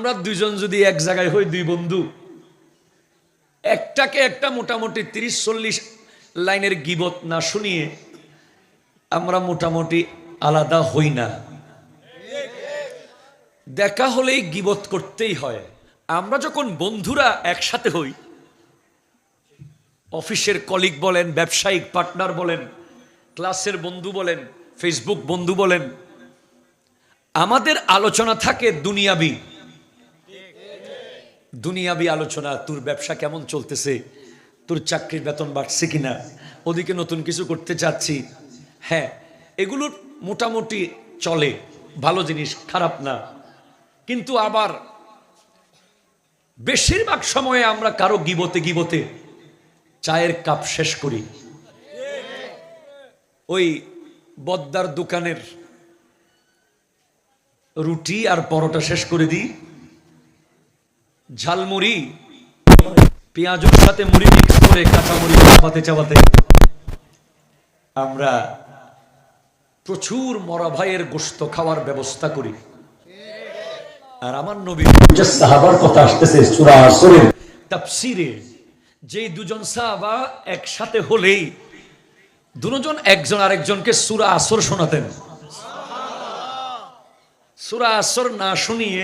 আমরা দুইজন যদি এক জায়গায় হই, দুই বন্ধু, একটাকে একটা মোটামুটি 30-40 লাইনের গীবত না শুনিয়ে আমরা মোটামুটি আলাদা হই না। দেখা হলেই গীবত করতেই হয়। আমরা যখন বন্ধুরা একসাথে হই, অফিসের কলিগ বলেন, ব্যবসায়িক পার্টনার বলেন, ক্লাসের বন্ধু বলেন, ফেসবুক বন্ধু বলেন, আমাদের আলোচনা থাকে দুনিয়াবি আলোচনা। তোর ব্যবসা কেমন চলতেছে, তোর চাকরির বেতন বাড়ছে কিনা, ওদিকে নতুন কিছু করতে চাচ্ছি। হ্যাঁ, এগুলো মোটামুটি চলে, ভালো জিনিস, খারাপ না। কিন্তু আবার বেশিরভাগ সময়ে আমরা কারো গিবতে চায়ের কাপ শেষ করি। ওই বদ্দার দোকানের রুটি আর পরোটা শেষ করে দিই, ঝালমুড়ি পেঁয়াজের সাথে মুড়ি মিক্স করে কাঁচামুড়ি চাবাতে আমরা প্রচুর মরা ভাইয়ের গোশত খাওয়ার ব্যবস্থা করি। আর আমার নবীর সাহাবার কথা আসতেছে সূরা আসরের তাফসীরে, যেই দুজন সাহাবা একসাথে হলেই দুজন একজন আরেকজনকে সূরা আসর শোনাতেন। সূরা আসর না শুনিয়ে